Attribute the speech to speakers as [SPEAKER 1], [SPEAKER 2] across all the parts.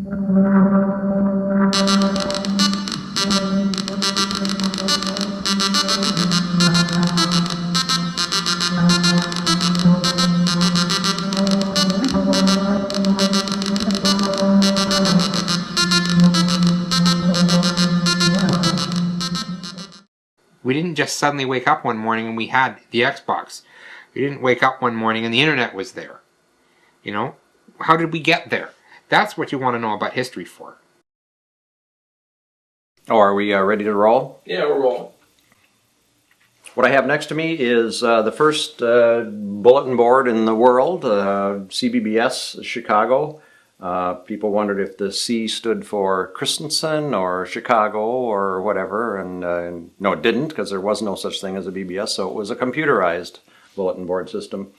[SPEAKER 1] We didn't just suddenly wake up one morning and we had the Xbox. We didn't wake up one morning and the internet was there. You know, how did we get there? That's what you want to know about history for.
[SPEAKER 2] Oh, are we ready to roll?
[SPEAKER 3] Yeah, we're rolling.
[SPEAKER 2] What I have next to me is the first bulletin board in the world, CBBS Chicago. People wondered if the C stood for Christensen or Chicago or whatever, and no, it didn't, because there was no such thing as a BBS, so it was a computerized bulletin board system.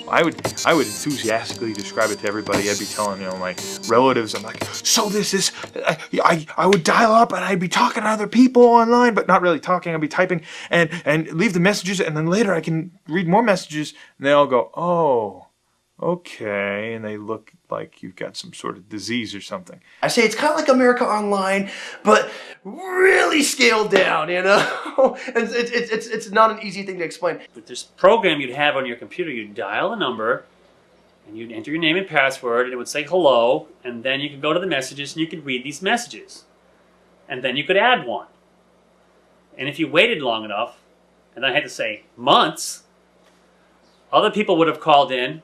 [SPEAKER 4] I would enthusiastically describe it to everybody. I'd be telling, my relatives, I'm like, so this is, I would dial up and I'd be talking to other people online, but not really talking, I'd be typing and leave the messages, and then later I can read more messages, and they all go, oh, okay, and they look like you've got some sort of disease or something.
[SPEAKER 3] I say it's kind of like America Online, but really scaled down, And it's not an easy thing to explain.
[SPEAKER 5] With this program you'd have on your computer, you'd dial a number, and you'd enter your name and password, and it would say hello, and then you could go to the messages, and you could read these messages. And then you could add one. And if you waited long enough, and I had to say months, other people would have called in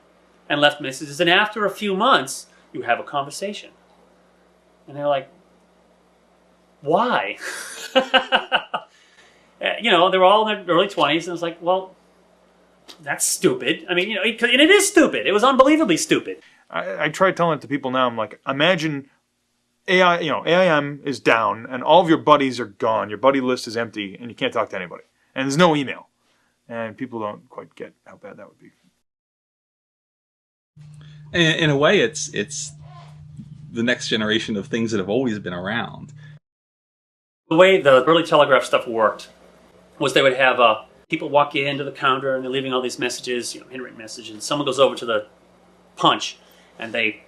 [SPEAKER 5] and left messages, and after a few months, you have a conversation. And they're like, why? They're all in their early 20s, and it's like, well, that's stupid. I mean, and it is stupid. It was unbelievably stupid.
[SPEAKER 4] I try telling it to people now. I'm like, imagine AIM is down, and all of your buddies are gone. Your buddy list is empty, and you can't talk to anybody. And there's no email. And people don't quite get how bad that would be.
[SPEAKER 6] In a way, it's the next generation of things that have always been around.
[SPEAKER 5] The way the early telegraph stuff worked was they would have people walk into the counter and they're leaving all these messages, handwritten messages, and someone goes over to the punch and they,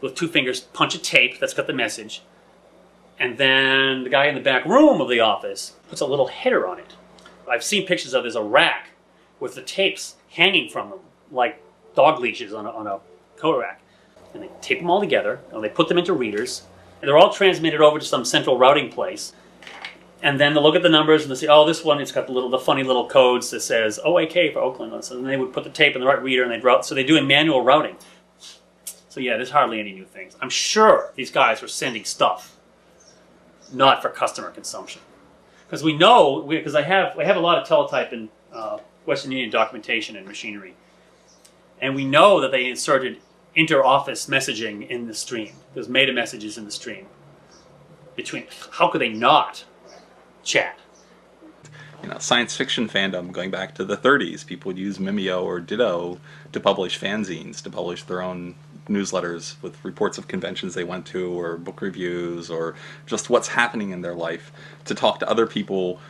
[SPEAKER 5] with two fingers, punch a tape that's got the message, and then the guy in the back room of the office puts a little header on it. I've seen pictures of there's a rack with the tapes hanging from them, like dog leashes on a coat rack. And they tape them all together, and they put them into readers, and they're all transmitted over to some central routing place. And then they'll look at the numbers and they'll say, oh, this one, it's got the funny little codes that says OAK for Oakland. So then they would put the tape in the right reader and they'd route. So they're doing manual routing. So yeah, there's hardly any new things. I'm sure these guys were sending stuff, not for customer consumption. Because we know, because I have a lot of teletype and Western Union documentation and machinery. And we know that they inserted inter-office messaging in the stream. There's meta messages in the stream. How could they not chat?
[SPEAKER 6] Science fiction fandom going back to the 30s, people would use Mimeo or Ditto to publish fanzines, to publish their own newsletters with reports of conventions they went to, or book reviews, or just what's happening in their life, to talk to other people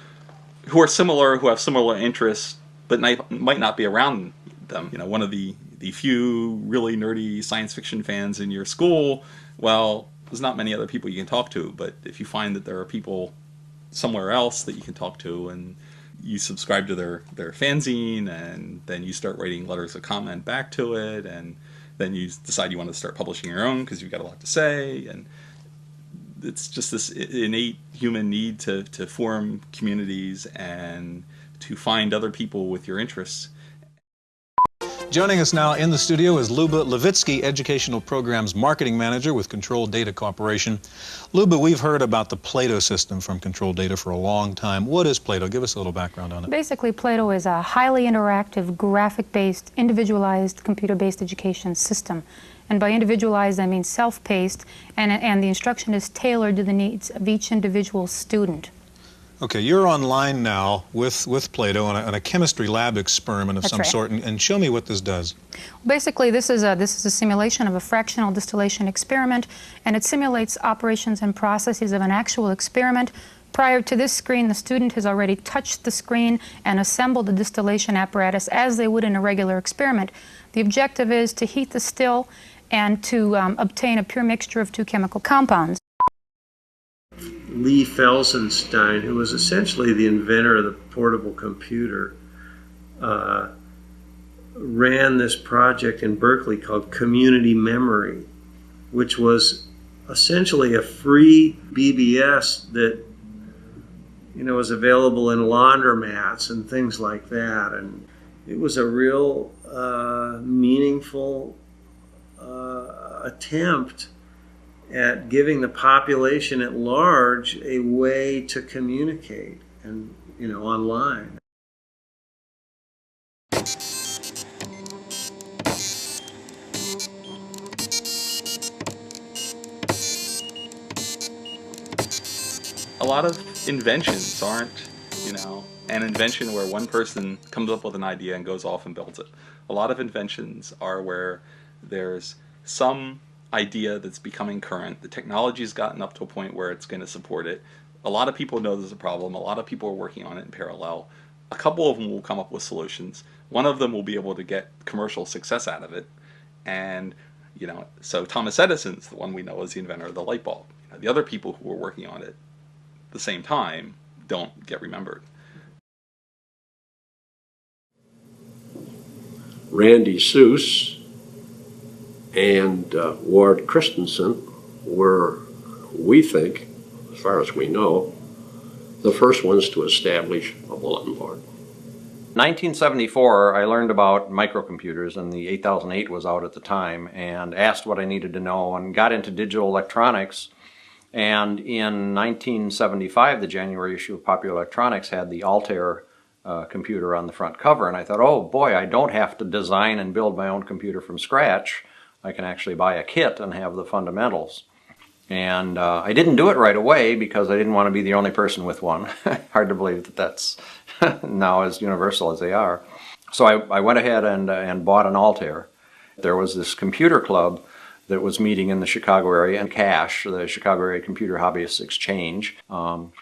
[SPEAKER 6] who are similar, who have similar interests, but might not be around them. One of the few really nerdy science fiction fans in your school, well, there's not many other people you can talk to, but if you find that there are people somewhere else that you can talk to, and you subscribe to their fanzine, and then you start writing letters of comment back to it, and then you decide you want to start publishing your own because you've got a lot to say, and it's just this innate human need to form communities and to find other people with your interests.
[SPEAKER 7] Joining us now in the studio is Luba Levitsky, Educational Programs Marketing Manager with Control Data Corporation. Luba, we've heard about the Plato system from Control Data for a long time. What is Plato? Give us a little background on it.
[SPEAKER 8] Basically, Plato is a highly interactive, graphic-based, individualized, computer-based education system. And by individualized, I mean self-paced, and the instruction is tailored to the needs of each individual student.
[SPEAKER 7] Okay, you're online now with Plato on a chemistry lab experiment of some sort, and show me what this does.
[SPEAKER 8] Basically, this is a simulation of a fractional distillation experiment, and it simulates operations and processes of an actual experiment Prior to this screen, the student has already touched the screen and assembled the distillation apparatus as they would in a regular experiment. The objective is to heat the still and to obtain a pure mixture of two chemical compounds.
[SPEAKER 9] Lee Felsenstein, who was essentially the inventor of the portable computer, ran this project in Berkeley called Community Memory, which was essentially a free BBS that was available in laundromats and things like that. And it was a real meaningful attempt at giving the population at large a way to communicate and online.
[SPEAKER 6] A lot of inventions aren't, an invention where one person comes up with an idea and goes off and builds it. A lot of inventions are where there's some idea that's becoming current. The technology's gotten up to a point where it's going to support it. A lot of people know there's a problem. A lot of people are working on it in parallel. A couple of them will come up with solutions. One of them will be able to get commercial success out of it. And, so Thomas Edison's the one we know as the inventor of the light bulb. The other people who were working on it at the same time don't get remembered.
[SPEAKER 10] Randy Seuss and Ward Christensen were, we think, as far as we know, the first ones to establish a bulletin board.
[SPEAKER 2] 1974, I learned about microcomputers, and the 8008 was out at the time, and asked what I needed to know and got into digital electronics. And in 1975, the January issue of Popular Electronics had the Altair computer on the front cover, and I thought, oh boy, I don't have to design and build my own computer from scratch. I can actually buy a kit and have the fundamentals. And I didn't do it right away because I didn't want to be the only person with one. Hard to believe that that's now as universal as they are. So I went ahead and bought an Altair. There was this computer club that was meeting in the Chicago area, and CASH, the Chicago Area Computer Hobbyists Exchange. And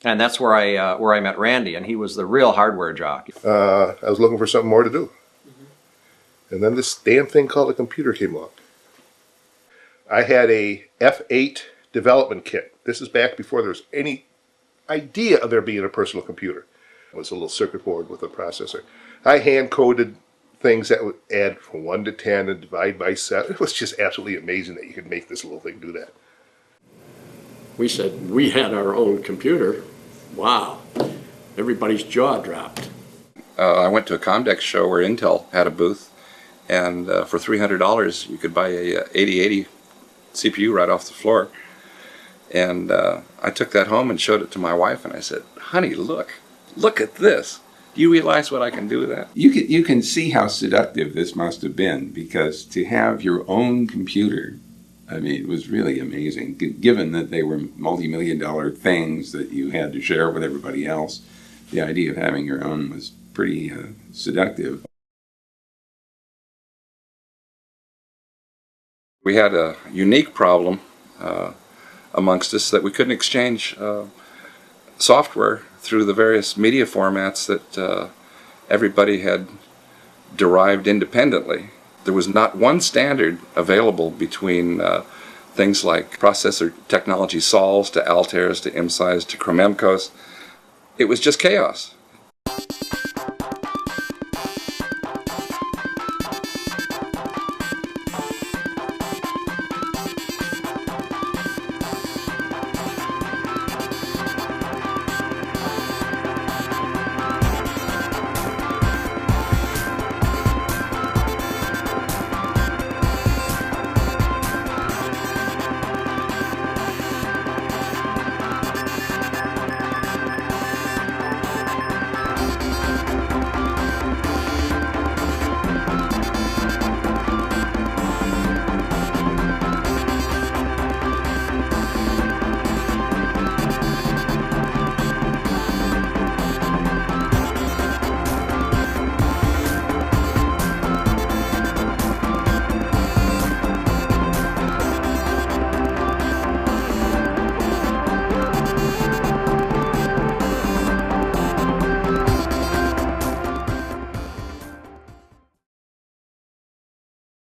[SPEAKER 2] that's where I met Randy, and he was the real hardware jock.
[SPEAKER 11] I was looking for something more to do. And then this damn thing called a computer came along. I had a F8 development kit. This is back before there was any idea of there being a personal computer. It was a little circuit board with a processor. I hand-coded things that would add from 1 to 10 and divide by 7. It was just absolutely amazing that you could make this little thing do that.
[SPEAKER 10] We said we had our own computer. Wow. Everybody's jaw dropped.
[SPEAKER 12] I went to a Comdex show where Intel had a booth, and for $300 you could buy a 8080 CPU right off the floor. And I took that home and showed it to my wife, and I said, honey, look at this. Do you realize what I can do with that?
[SPEAKER 13] You can see how seductive this must have been, because to have your own computer, I mean, it was really amazing, given that they were multi-million-dollar things that you had to share with everybody else. The idea of having your own was pretty seductive.
[SPEAKER 12] We had a unique problem amongst us that we couldn't exchange software through the various media formats that everybody had derived independently. There was not one standard available between things like processor technology sols to Altairs to IMSIs to Chromemcos. It was just chaos.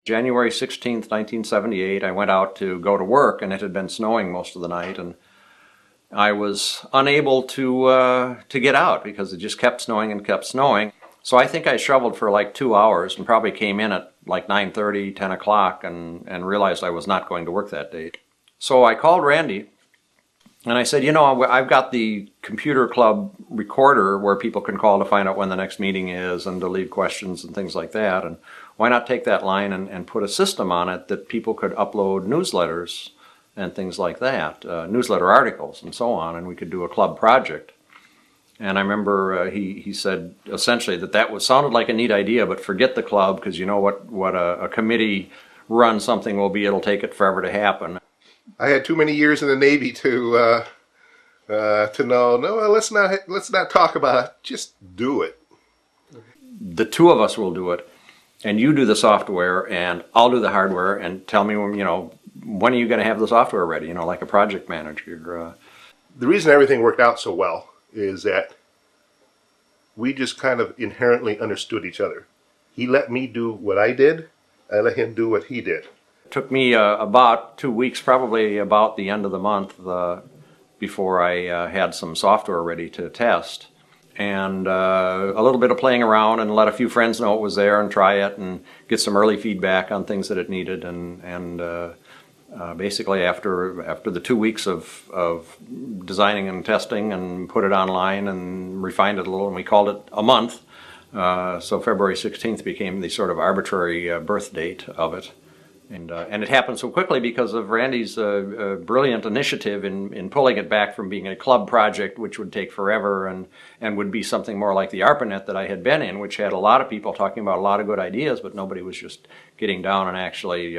[SPEAKER 2] January 16th, 1978, I went out to go to work, and it had been snowing most of the night, and I was unable to get out because it just kept snowing and kept snowing. So I think I shoveled for like 2 hours and probably came in at like 9:30, 10 o'clock and realized I was not going to work that day. So I called Randy and I said, you know, I've got the computer club recorder where people can call to find out when the next meeting is and to leave questions and things like that. And why not take that line and put a system on it that people could upload newsletters and things like that, newsletter articles and so on, and we could do a club project. And I remember he said essentially that sounded like a neat idea, but forget the club, because you know what a committee run something will be. It'll take it forever to happen.
[SPEAKER 11] I had too many years in the Navy to know. No, let's not talk about it. Just do it.
[SPEAKER 2] The two of us will do it, and you do the software, and I'll do the hardware. And tell me when are you going to have the software ready? You know, like a project manager.
[SPEAKER 11] The reason everything worked out so well is that we just kind of inherently understood each other. He let me do what I did. I let him do what he did.
[SPEAKER 2] It took me about 2 weeks, probably about the end of the month, before I had some software ready to test. And a little bit of playing around and let a few friends know it was there and try it and get some early feedback on things that it needed. And basically after the 2 weeks of designing and testing and put it online and refined it a little, and we called it a month. So February 16th became the sort of arbitrary birth date of it. And it happened so quickly because of Randy's brilliant initiative in pulling it back from being a club project, which would take forever and would be something more like the ARPANET that I had been in, which had a lot of people talking about a lot of good ideas, but nobody was just getting down and actually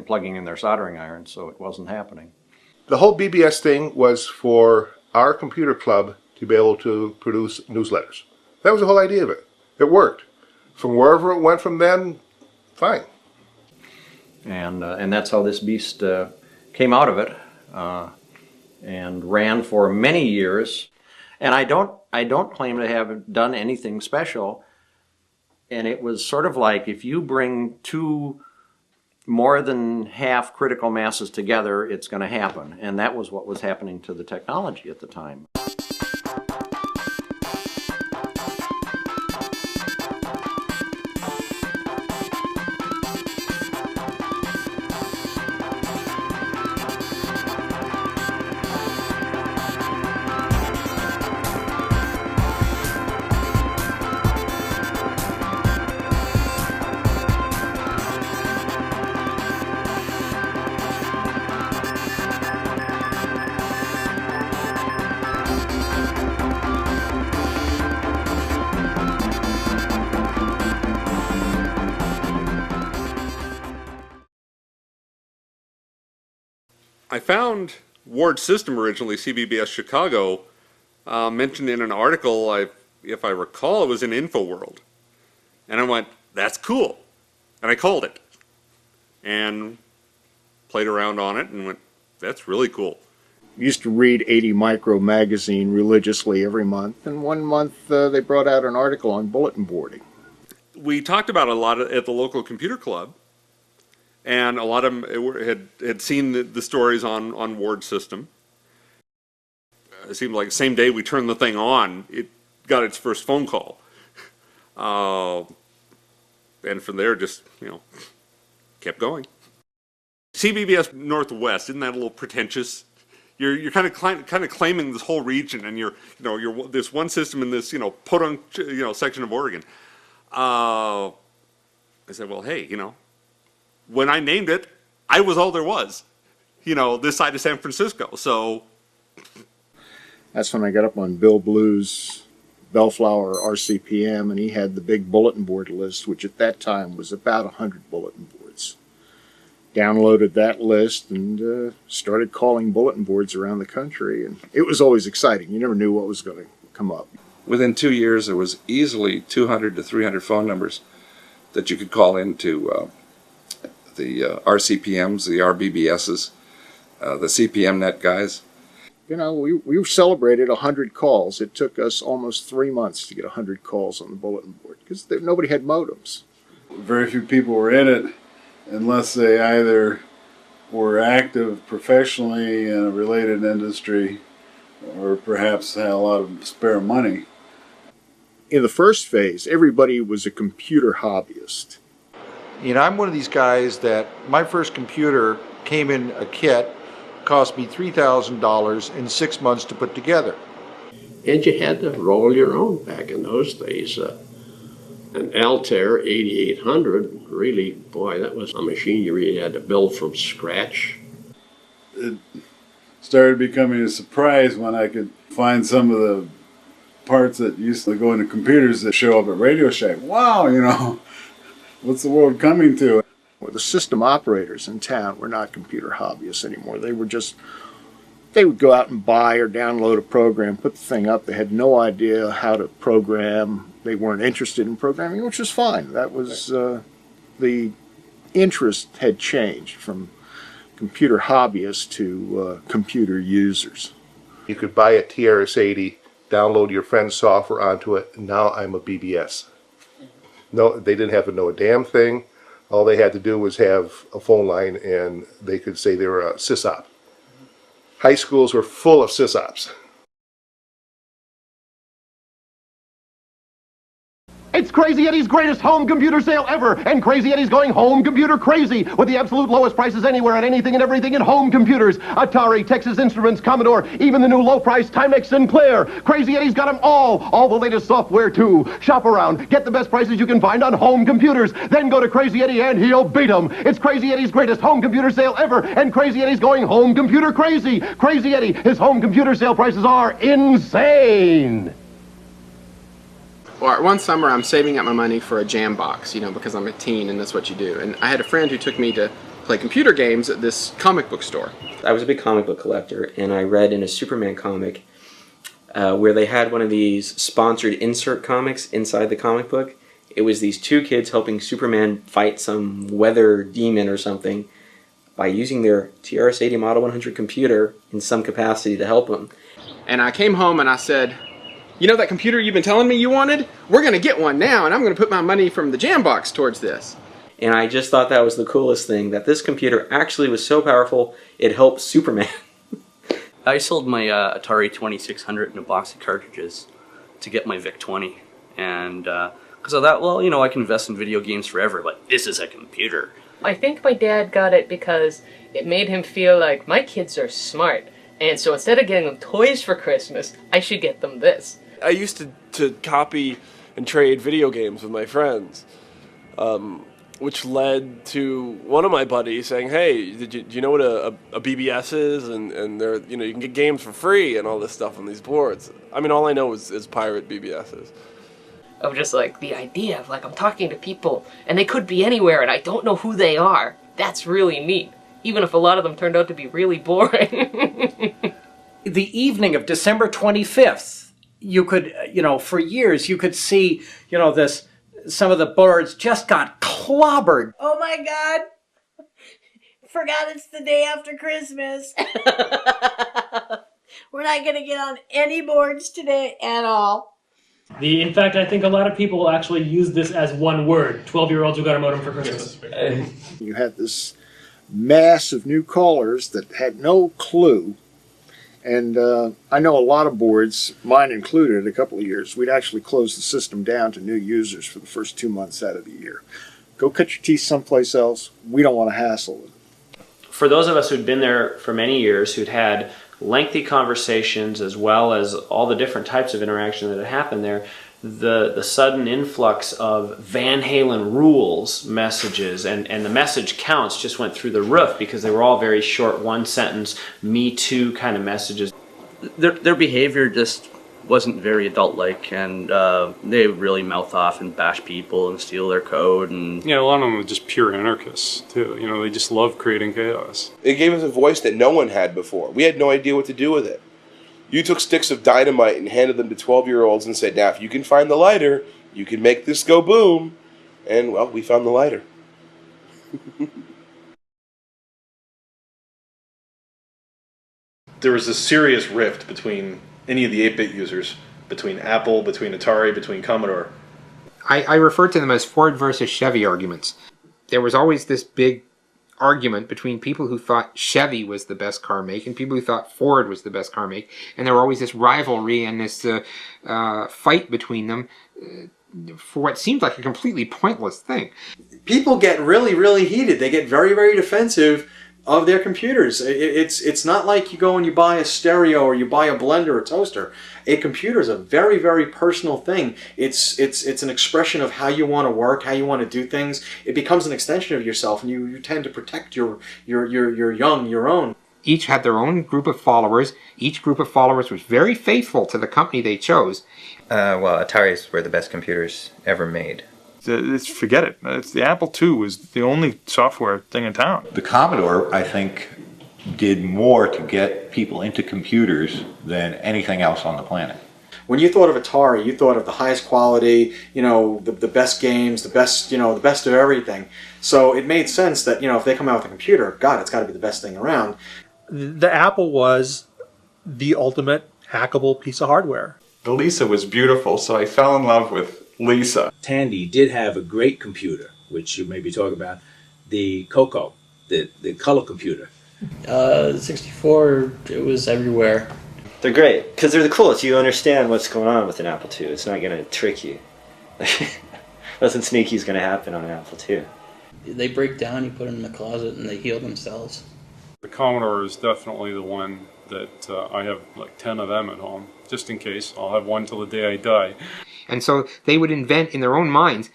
[SPEAKER 2] plugging in their soldering irons, so it wasn't happening.
[SPEAKER 11] The whole BBS thing was for our computer club to be able to produce newsletters. That was the whole idea of it. It worked. From wherever it went from then, fine.
[SPEAKER 2] And that's how this beast came out of it and ran for many years. And I don't claim to have done anything special. And it was sort of like if you bring two more than half critical masses together, it's going to happen. And that was what was happening to the technology at the time.
[SPEAKER 14] I found Ward System originally, CBBS Chicago, mentioned in an article, if I recall, it was in InfoWorld. And I went, that's cool. And I called it. And played around on it and went, that's really cool.
[SPEAKER 15] Used to read 80 Micro magazine religiously every month. And one month they brought out an article on bulletin boarding.
[SPEAKER 14] We talked about it a lot at the local computer club. And a lot of them had seen the stories on Ward System. It seemed like the same day we turned the thing on, it got its first phone call. And from there, just, kept going. CBBS Northwest, isn't that a little pretentious? You're kind of claiming this whole region, and you're this one system in this podunk section of Oregon. I said, well, hey, when I named it, I was all there was, this side of San Francisco. So
[SPEAKER 15] that's when I got up on Bill Blue's Bellflower RCPM, and he had the big bulletin board list, which at that time was about 100 bulletin boards. Downloaded that list and started calling bulletin boards around the country, and it was always exciting. You never knew what was going to come up.
[SPEAKER 12] Within 2 years, there was easily 200 to 300 phone numbers that you could call into the RCPMs, the RBBSes, the CPM net guys.
[SPEAKER 15] We celebrated 100 calls. It took us almost 3 months to get 100 calls on the bulletin board because nobody had modems.
[SPEAKER 16] Very few people were in it, unless they either were active professionally in a related industry or perhaps had a lot of spare money.
[SPEAKER 15] In the first phase, everybody was a computer hobbyist.
[SPEAKER 17] You know, I'm one of these guys that my first computer came in a kit, cost me $3,000 in 6 months to put together.
[SPEAKER 10] And you had to roll your own back in those days. An Altair 8800, really, boy, that was a machine you really had to build from scratch.
[SPEAKER 16] It started becoming a surprise when I could find some of the parts that used to go into computers that show up at Radio Shack. Wow, you know, what's the world coming to?
[SPEAKER 15] Well, the system operators in town were not computer hobbyists anymore. They would go out and buy or download a program, put the thing up. They had no idea how to program. They weren't interested in programming, which was fine. That was, the interest had changed from computer hobbyists to computer users.
[SPEAKER 11] You could buy a TRS-80, download your friend's software onto it, and now I'm a BBS. No, they didn't have to know a damn thing. All they had to do was have a phone line and they could say they were a sysop. High schools were full of sysops.
[SPEAKER 18] It's Crazy Eddie's greatest home computer sale ever, and Crazy Eddie's going home computer crazy with the absolute lowest prices anywhere on anything and everything in home computers. Atari, Texas Instruments, Commodore, even the new low-price Timex Sinclair. Crazy Eddie's got them all the latest software too. Shop around, get the best prices you can find on home computers, then go to Crazy Eddie and he'll beat them. It's Crazy Eddie's greatest home computer sale ever, and Crazy Eddie's going home computer crazy. Crazy Eddie, his home computer sale prices are insane.
[SPEAKER 19] Well, one summer I'm saving up my money for a jam box, you know, because I'm a teen and that's what you do. And I had a friend who took me to play computer games at this comic book store.
[SPEAKER 20] I was a big comic book collector, and I read in a Superman comic where they had one of these sponsored insert comics inside the comic book. It was these two kids helping Superman fight some weather demon or something by using their TRS-80 Model 100 computer in some capacity to help them.
[SPEAKER 19] And I came home and I said, you know that computer you've been telling me you wanted? We're going to get one now, and I'm going to put my money from the jam box towards this.
[SPEAKER 20] And I just thought that was the coolest thing, that this computer actually was so powerful, it helped Superman.
[SPEAKER 21] I sold my Atari 2600 in a box of cartridges to get my VIC-20. And because I thought, well, you know, I can invest in video games forever, but this is a computer.
[SPEAKER 22] I think my dad got it because it made him feel like my kids are smart. And so instead of getting them toys for Christmas, I should get them this.
[SPEAKER 23] I used to copy and trade video games with my friends, which led to one of my buddies saying, "Hey, do you know what a BBS is? And they're, you know, you can get games for free and all this stuff on these boards." I mean, all I know is pirate BBSes.
[SPEAKER 22] Of just like the idea of like I'm talking to people and they could be anywhere and I don't know who they are. That's really neat, even if a lot of them turned out to be really boring.
[SPEAKER 24] The evening of December 25th. You could, you know, for years you could see, you know, some of the boards just got clobbered.
[SPEAKER 25] Oh my God. Forgot it's the day after Christmas. We're not going to get on any boards today at all.
[SPEAKER 5] In fact, I think a lot of people will actually use this as one word. 12-year-olds who got a modem for Christmas.
[SPEAKER 15] You had this mass of new callers that had no clue. And I know a lot of boards, mine included, a couple of years, we'd actually close the system down to new users for the first 2 months out of the year. Go cut your teeth someplace else. We don't want to hassle with it.
[SPEAKER 26] For those of us who'd been there for many years, who'd had lengthy conversations as well as all the different types of interaction that had happened there, the sudden influx of Van Halen rules messages and the message counts just went through the roof because they were all very short, one sentence, me too kind of messages.
[SPEAKER 21] Their behavior just wasn't very adult-like, and they really mouth off and bash people and steal their code. And
[SPEAKER 27] yeah, a lot of them were just pure anarchists too. You know, they just love creating chaos.
[SPEAKER 28] It gave us a voice that no one had before. We had no idea what to do with it. You took sticks of dynamite and handed them to 12-year-olds and said, now if you can find the lighter, you can make this go boom. And, well, we found the lighter.
[SPEAKER 29] There was a serious rift between any of the 8-bit users, between Apple, between Atari, between Commodore.
[SPEAKER 1] I refer to them as Ford versus Chevy arguments. There was always this big argument between people who thought Chevy was the best car make and people who thought Ford was the best car make, and there were always this rivalry and this fight between them for what seemed like a completely pointless thing.
[SPEAKER 2] People get really, really heated. They get very, very defensive of their computers. It's not like you go and you buy a stereo or you buy a blender or toaster. A computer is a very, very personal thing. It's an expression of how you want to work, how you want to do things. It becomes an extension of yourself, and you tend to protect your own.
[SPEAKER 1] Each had their own group of followers. Each group of followers was very faithful to the company they chose.
[SPEAKER 3] Well, Ataris were the best computers ever made.
[SPEAKER 4] Forget it. The Apple II was the only software thing in town.
[SPEAKER 6] The Commodore, I think, did more to get people into computers than anything else on the planet.
[SPEAKER 2] When you thought of Atari, you thought of the highest quality, the best games, the best of everything. So it made sense that, if they come out with a computer, God, it's got to be the best thing around.
[SPEAKER 7] The Apple was the ultimate hackable piece of hardware.
[SPEAKER 8] The Lisa was beautiful, so I fell in love with Lisa.
[SPEAKER 9] Tandy did have a great computer, which you may be talking about, the Coco, the color computer.
[SPEAKER 13] 64, it was everywhere.
[SPEAKER 3] They're great, because they're the coolest. You understand what's going on with an Apple II. It's not going to trick you. Nothing sneaky is going to happen on an Apple II.
[SPEAKER 13] They break down, you put them in the closet, and they heal themselves.
[SPEAKER 27] The Commodore is definitely the one that I have like 10 of them at home, just in case. I'll have one till the day I die.
[SPEAKER 1] And so they would invent in their own minds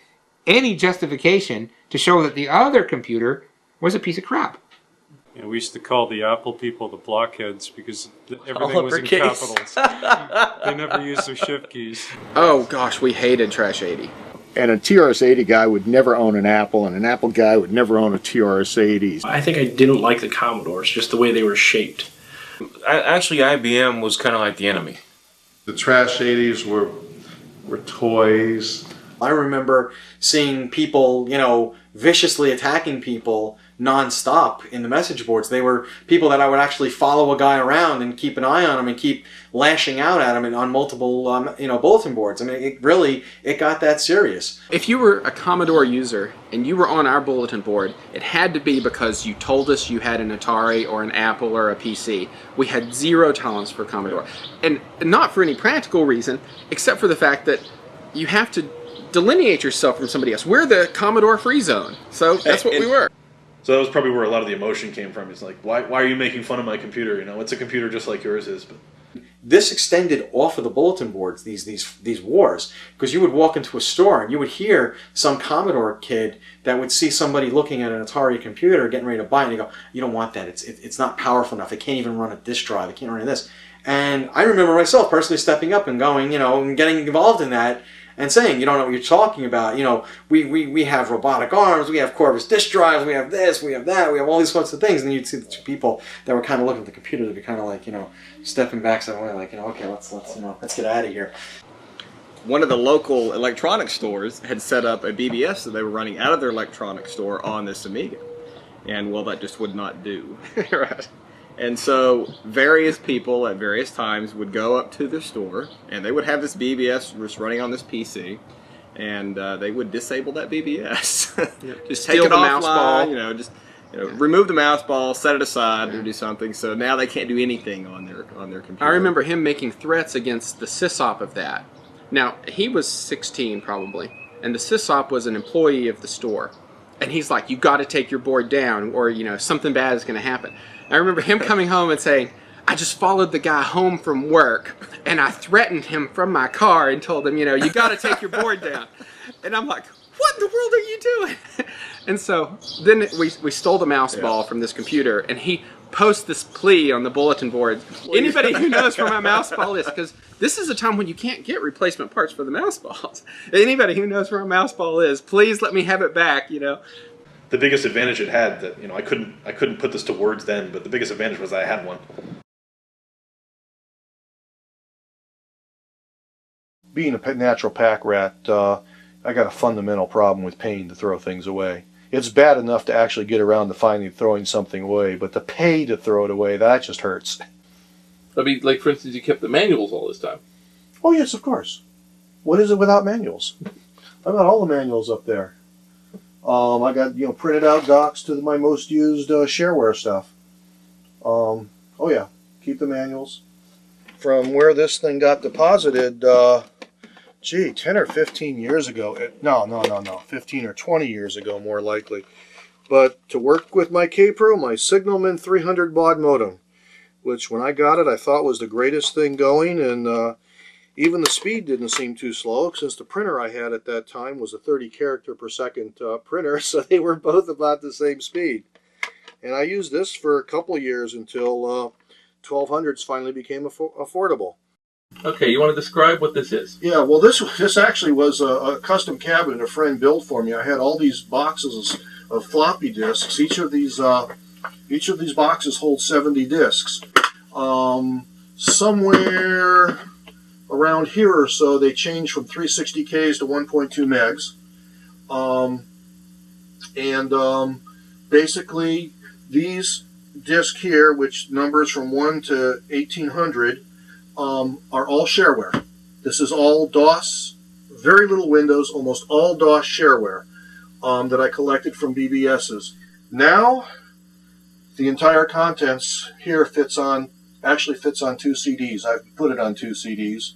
[SPEAKER 1] any justification to show that the other computer was a piece of crap.
[SPEAKER 27] Yeah, we used to call the Apple people the blockheads because everything was in capitals. They never used their shift keys.
[SPEAKER 19] Oh gosh, we hated Trash 80.
[SPEAKER 15] And a TRS-80 guy would never own an Apple, and an Apple guy would never own a TRS-80.
[SPEAKER 14] I think I didn't like the Commodores, just the way they were shaped.
[SPEAKER 30] Actually, IBM was kind of like the enemy.
[SPEAKER 31] The Trash 80s were toys.
[SPEAKER 2] I remember seeing people, viciously attacking people non-stop in the message boards. They were people that I would actually follow a guy around and keep an eye on him and keep lashing out at him on multiple, bulletin boards. I mean, it got that serious.
[SPEAKER 19] If you were a Commodore user and you were on our bulletin board, it had to be because you told us you had an Atari or an Apple or a PC. We had zero tolerance for Commodore. And not for any practical reason, except for the fact that you have to delineate yourself from somebody else. We're the Commodore free zone, so that's what we were.
[SPEAKER 29] So that was probably where a lot of the emotion came from. It's like, why are you making fun of my computer? It's a computer just like yours is. But
[SPEAKER 2] this extended off of the bulletin boards, these wars, because you would walk into a store and you would hear some Commodore kid that would see somebody looking at an Atari computer getting ready to buy it, and you go, you don't want that. It's not powerful enough. It can't even run a disk drive. It can't run this. And I remember myself personally stepping up and going, and getting involved in that. And saying, you don't know what you're talking about. We have robotic arms, we have Corvus disk drives, we have this, we have that, we have all these sorts of things. And you'd see the two people that were kind of looking at the computer to be kind of like, stepping back some way, like, okay, let's get out of here.
[SPEAKER 19] One of the local electronics stores had set up a BBS that they were running out of their electronics store on this Amiga. And, well, that just would not do. Right. And so various people at various times would go up to the store, and they would have this BBS just running on this PC, and they would disable that BBS. Just take it offline, remove the mouse ball, set it aside, or do something. So now they can't do anything on their computer. I remember him making threats against the sysop of that. Now, he was 16 probably, and the sysop was an employee of the store. And he's like, you got to take your board down, or something bad is going to happen. I remember him coming home and saying, I just followed the guy home from work, and I threatened him from my car and told him, you got to take your board down. And I'm like, what in the world are you doing? And so then we stole the mouse ball from this computer, and he posts this plea on the bulletin board. Anybody who knows where my mouse ball is, because this is a time when you can't get replacement parts for the mouse balls. Anybody who knows where a mouse ball is, please let me have it back,
[SPEAKER 29] the biggest advantage it had that I couldn't put this to words then, but the biggest advantage was I had one.
[SPEAKER 17] Being a natural pack rat, I got a fundamental problem with paying to throw things away. It's bad enough to actually get around to finally throwing something away, but to pay to throw it away, that just hurts.
[SPEAKER 32] I mean, like for instance, you kept the manuals all this time.
[SPEAKER 17] Oh yes, of course. What is it without manuals? I've got all the manuals up there. I got printed out docs to my most used shareware stuff. Oh yeah, keep the manuals. From where this thing got deposited, 10 or 15 years ago. No, 15 or 20 years ago, more likely. But to work with my K-Pro, my Signalman 300 baud modem, which when I got it, I thought was the greatest thing going, and even the speed didn't seem too slow, since the printer I had at that time was a 30 character per second printer, so they were both about the same speed. And I used this for a couple years until 1200s finally became affordable.
[SPEAKER 32] Okay, you want to describe what this is?
[SPEAKER 17] Yeah, well, this actually was a custom cabinet a friend built for me. I had all these boxes of floppy disks. Each of these boxes holds 70 disks. Somewhere around here or so, they changed from 360Ks to 1.2 megs. Basically, these disks here, which numbers from 1 to 1800, are all shareware. This is all DOS, very little Windows, almost all DOS shareware that I collected from BBSes. Now, the entire contents here actually fits on 2 CDs. I've put it on 2 CDs.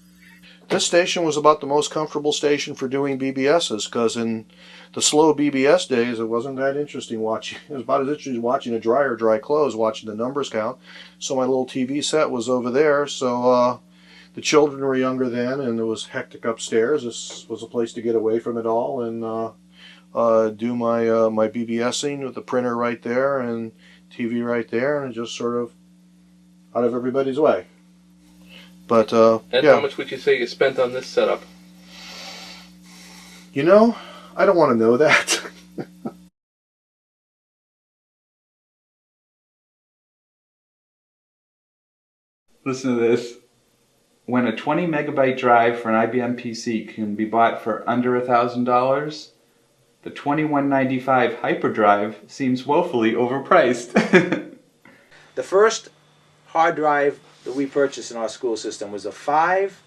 [SPEAKER 17] This station was about the most comfortable station for doing BBSes, because in the slow BBS days, it wasn't that interesting watching. It was about as interesting watching a dryer dry clothes, watching the numbers count. So my little TV set was over there. So the children were younger then, and it was hectic upstairs. This was a place to get away from it all and do my BBSing with the printer right there and TV right there, and just sort of out of everybody's way. But
[SPEAKER 32] And
[SPEAKER 17] yeah.
[SPEAKER 32] how much would you say you spent on this setup?
[SPEAKER 17] You know, I don't want to know that.
[SPEAKER 5] Listen to this. When a 20 megabyte drive for an IBM PC can be bought for under $1,000, the 2195 hyperdrive seems woefully overpriced.
[SPEAKER 10] The first hard drive that we purchased in our school system was a 5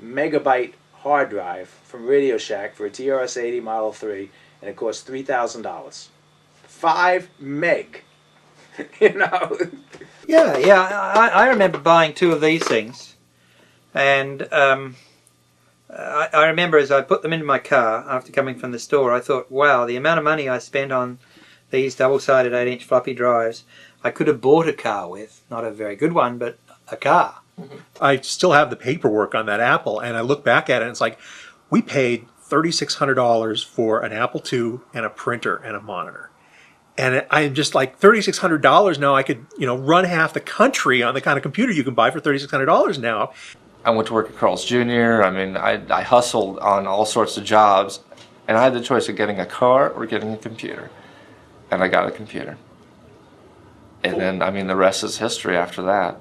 [SPEAKER 10] megabyte hard drive from Radio Shack for a TRS-80 Model 3, and it cost $3,000. 5 meg. You know?
[SPEAKER 11] Yeah, I remember buying 2 of these things, and I remember as I put them into my car after coming from the store, I thought, wow, the amount of money I spent on these double-sided 8-inch floppy drives, I could have bought a car with. Not a very good one, but a car.
[SPEAKER 7] I still have the paperwork on that Apple, and I look back at it and it's like, we paid $3,600 for an Apple II and a printer and a monitor. And I'm just like, $3,600 now, I could, run half the country on the kind of computer you can buy for $3,600 now.
[SPEAKER 12] I went to work at Carl's Jr. I mean, I hustled on all sorts of jobs, and I had the choice of getting a car or getting a computer. And I got a computer. And then, I mean, the rest is history after that.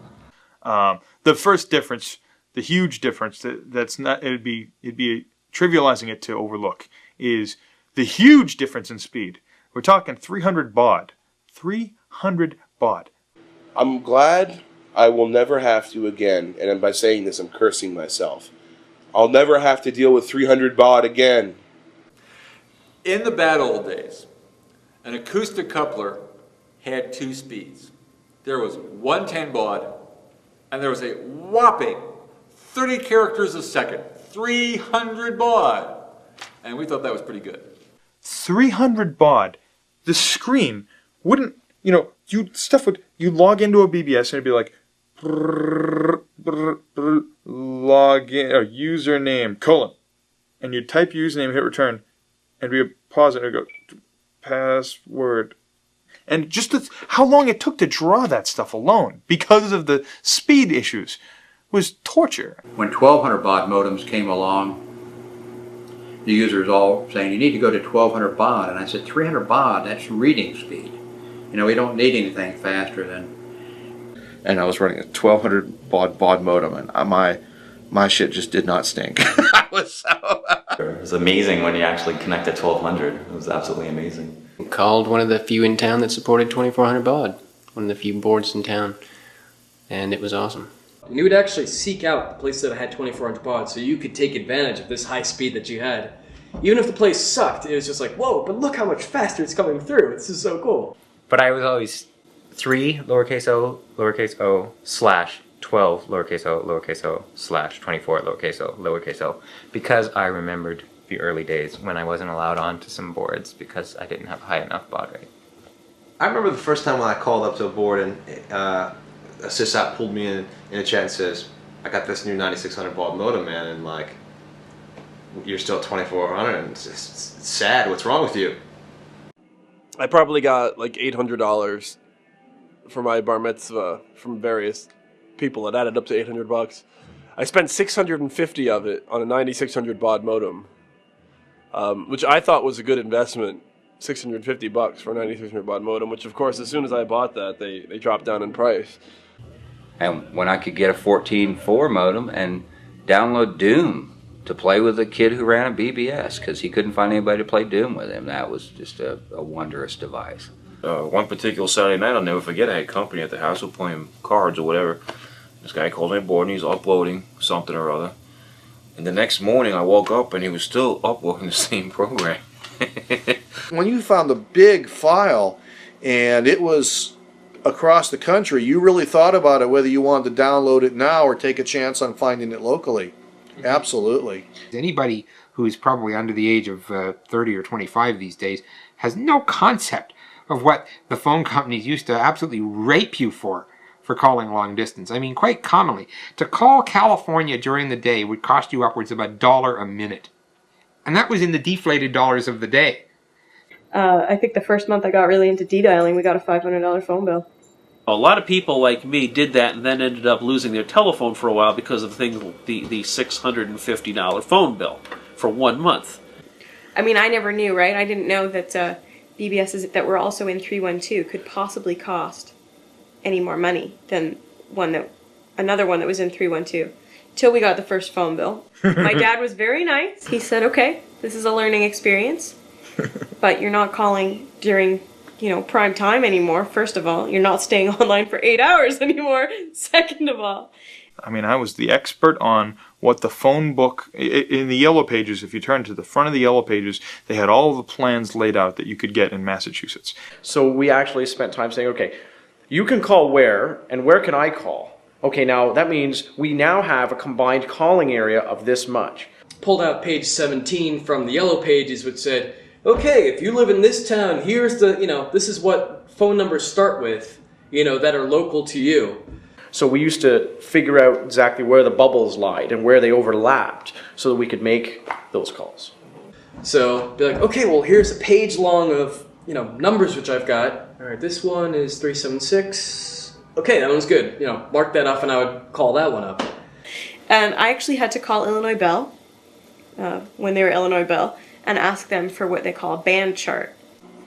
[SPEAKER 4] The first difference, the huge difference, that's not, it'd be trivializing it to overlook, is the huge difference in speed. We're talking 300 baud. 300 baud.
[SPEAKER 28] I'm glad I will never have to again, and by saying this I'm cursing myself, I'll never have to deal with 300 baud again.
[SPEAKER 16] In the bad old days, an acoustic coupler had 2 speeds. There was 110 baud, and there was a whopping 30 characters a second. 300 baud. And we thought that was pretty good.
[SPEAKER 4] 300 baud. The screen wouldn't, you'd log into a BBS and it'd be like, log in, or username, : and you'd type username, hit return, and be a pause, and it'd go, password. And just how long it took to draw that stuff alone, because of the speed issues, was torture.
[SPEAKER 18] When 1200 baud modems came along, the users all saying, you need to go to 1200 baud. And I said, 300 baud, that's reading speed. We don't need anything faster than...
[SPEAKER 20] And I was running a 1200 baud modem, and my shit just did not stink. I was so...
[SPEAKER 22] It was amazing when you actually connect at 1200. It was absolutely amazing.
[SPEAKER 23] Called one of the few in town that supported 2400 baud. One of the few boards in town. And it was awesome.
[SPEAKER 24] And you would actually seek out the place that had 2400 baud so you could take advantage of this high speed that you had.
[SPEAKER 1] even if the place sucked, it was just like, whoa, but look how much faster it's coming through. This is so cool.
[SPEAKER 3] But I was always 3 lowercase o slash 12 lowercase o slash 24 lowercase o because I remembered the early days when I wasn't allowed onto some boards because I didn't have a high enough baud rate.
[SPEAKER 6] I remember the first time when I called up to a board and a sysop pulled me in a chat and says, I got this new 9600 baud modem, man, and like, you're still at 2400 and it's sad. What's wrong with you?
[SPEAKER 8] I probably got like $800 for my bar mitzvah from various people. It added up to $800. I spent 650 of it on a 9600 baud modem, which I thought was a good investment. $650 for a 9600 baud modem, which of course, as soon as I bought that, they dropped down in price.
[SPEAKER 9] And when I could get a 14.4 modem and download Doom to play with a kid who ran a BBS because he couldn't find anybody to play Doom with him, that was just a wondrous device.
[SPEAKER 30] One particular Saturday night, I'll never forget, I had company at the house, we were playing cards or whatever. This guy called me aboard and he's uploading something or other. And the next morning I woke up and he was still uploading the same program.
[SPEAKER 17] When you found the big file and it was across the country, you really thought about it whether you wanted to download it now or take a chance on finding it locally. Absolutely.
[SPEAKER 13] Anybody who's probably under the age of 30 or 25 these days has no concept of what the phone companies used to absolutely rape you for calling long distance. I mean, quite commonly, to call California during the day would cost you upwards of $1 a minute. And that was in the deflated dollars of the day.
[SPEAKER 15] I think the first month I got really into de-dialing, we got a $500 phone bill.
[SPEAKER 14] A lot of people like me did that and then ended up losing their telephone for a while because of the $650 phone bill for 1 month.
[SPEAKER 15] I mean, I never knew, right? I didn't know that BBSs that were also in 312 could possibly cost any more money than another one that was in 312. Till we got the first phone bill. My dad was very nice. He said, okay, this is a learning experience, but you're not calling during, prime time anymore, first of all. You're not staying online for 8 hours anymore, second of all.
[SPEAKER 4] I mean, I was the expert on what the phone book, in the Yellow Pages, if you turn to the front of the Yellow Pages, they had all the plans laid out that you could get in Massachusetts.
[SPEAKER 21] So we actually spent time saying, okay, you can call where, and where can I call? Okay, now that means we now have a combined calling area of this much.
[SPEAKER 1] Pulled out page 17 from the Yellow Pages, which said, okay, if you live in this town, here's the, this is what phone numbers start with, that are local to you.
[SPEAKER 21] So we used to figure out exactly where the bubbles lied and where they overlapped so that we could make those calls.
[SPEAKER 1] So be like, okay, well, here's a page long of, numbers which I've got. All right, this one is 376. Okay, that one's good. Mark that off and I would call that one up.
[SPEAKER 15] And I actually had to call Illinois Bell, when they were Illinois Bell, and ask them for what they call a band chart.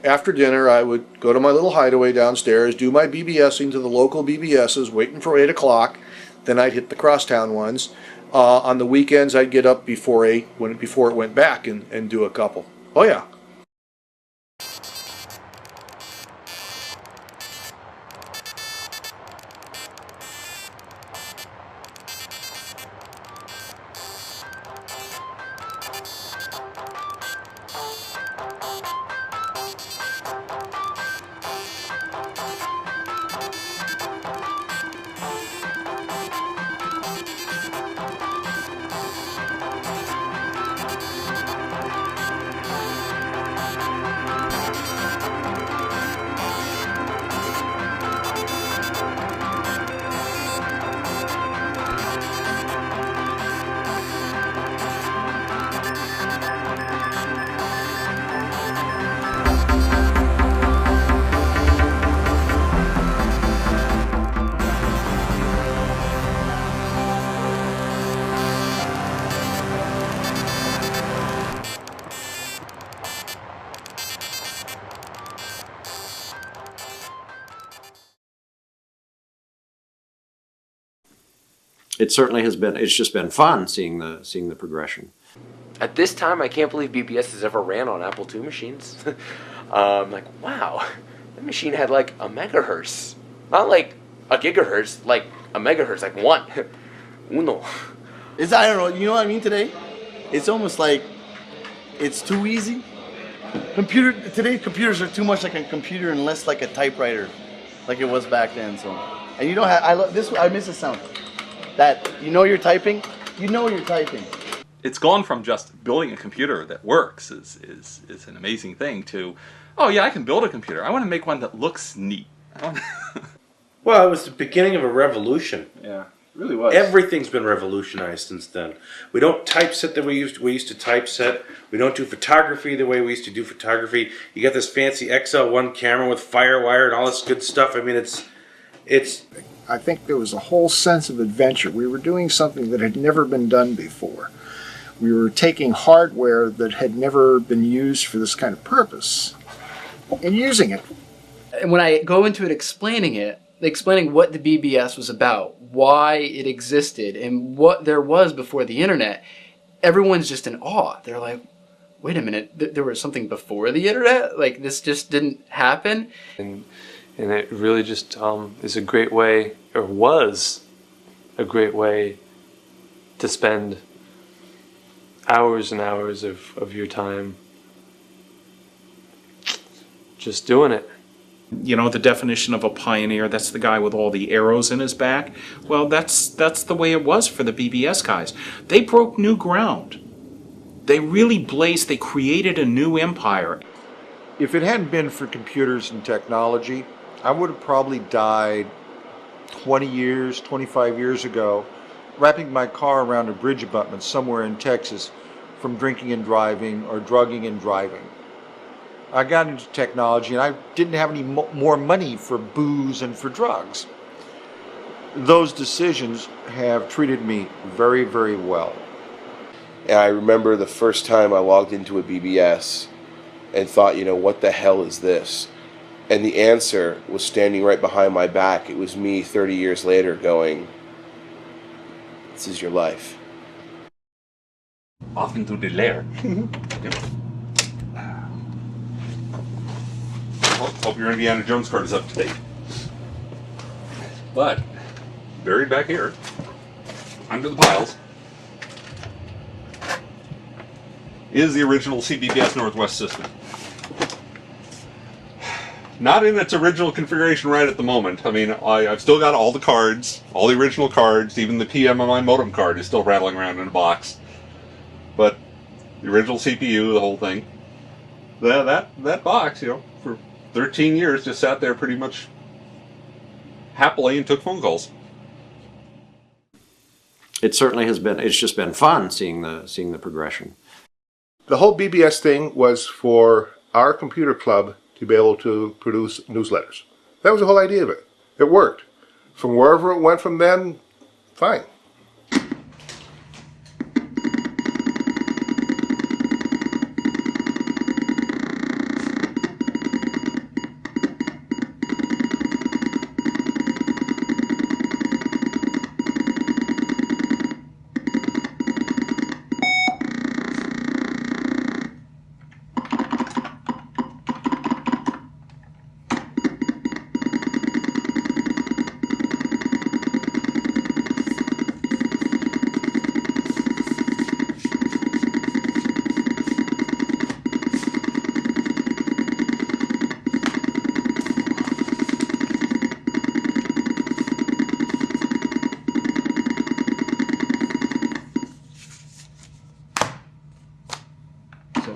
[SPEAKER 17] After dinner, I would go to my little hideaway downstairs, do my BBSing to the local BBSs, waiting for 8 o'clock. Then I'd hit the crosstown ones. On the weekends, I'd get up before 8, before it went back, and do a couple. Oh yeah.
[SPEAKER 24] It certainly has been. It's just been fun seeing the progression.
[SPEAKER 25] At this time, I can't believe BBS has ever ran on Apple II machines. Like, wow, that machine had like a megahertz, not like a gigahertz, like a megahertz, like one, uno.
[SPEAKER 26] I don't know. You know what I mean? Today, it's almost like
[SPEAKER 2] It's too easy. Today's computers are too much like a computer and less like a typewriter, like it was back then. So, and you don't have. I love this. I miss the sound. That you're typing. You know you're typing.
[SPEAKER 5] It's gone from just building a computer that works is an amazing thing to, oh yeah, I can build a computer. I want to make one that looks neat.
[SPEAKER 7] Well, it was the beginning of a revolution.
[SPEAKER 5] Yeah, it really was.
[SPEAKER 7] Everything's been revolutionized since then. We don't typeset the way we used to typeset. We don't do photography the way we used to do photography. You got this fancy XL1 camera with FireWire and all this good stuff. I mean, it's.
[SPEAKER 10] I think there was a whole sense of adventure. We were doing something that had never been done before. We were taking hardware that had never been used for this kind of purpose and using it.
[SPEAKER 11] And when I go into it explaining what the BBS was about, why it existed, and what there was before the internet, everyone's just in awe. They're like, wait a minute, there was something before the internet? Like, this just didn't happen?
[SPEAKER 12] And it really just is a great way, or was a great way, to spend hours and hours of your time just doing it.
[SPEAKER 19] You know, the definition of a pioneer, that's the guy with all the arrows in his back. Well, that's the way it was for the BBS guys. They broke new ground. They really blazed, they created a new empire.
[SPEAKER 26] If it hadn't been for computers and technology, I would have probably died 20 years, 25 years ago, wrapping my car around a bridge abutment somewhere in Texas from drinking and driving or drugging and driving. I got into technology and I didn't have any more money for booze and for drugs. Those decisions have treated me very, very well.
[SPEAKER 28] And I remember the first time I logged into a BBS and thought, what the hell is this? And the answer was standing right behind my back. It was me 30 years later going, this is your life.
[SPEAKER 5] Off into the lair. Hope your Indiana Jones card is up to date. But, buried back here, under the piles, is the original CBBS Northwest system. Not in its original configuration right at the moment. I mean, I've still got all the cards, all the original cards, even the PMMI modem card is still rattling around in a box. But the original CPU, the whole thing, that box, for 13 years just sat there pretty much happily and took phone calls.
[SPEAKER 24] It certainly has been. It's just been fun seeing the progression.
[SPEAKER 28] The whole BBS thing was for our computer club to be able to produce newsletters. That was the whole idea of it. It worked. From wherever it went from then, fine.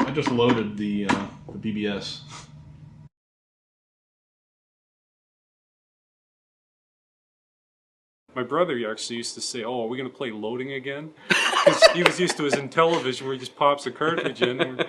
[SPEAKER 19] I just loaded the BBS. My brother actually used to say, "Oh, are we going to play loading again?" Because he was used to his Intellivision where he just pops a cartridge in.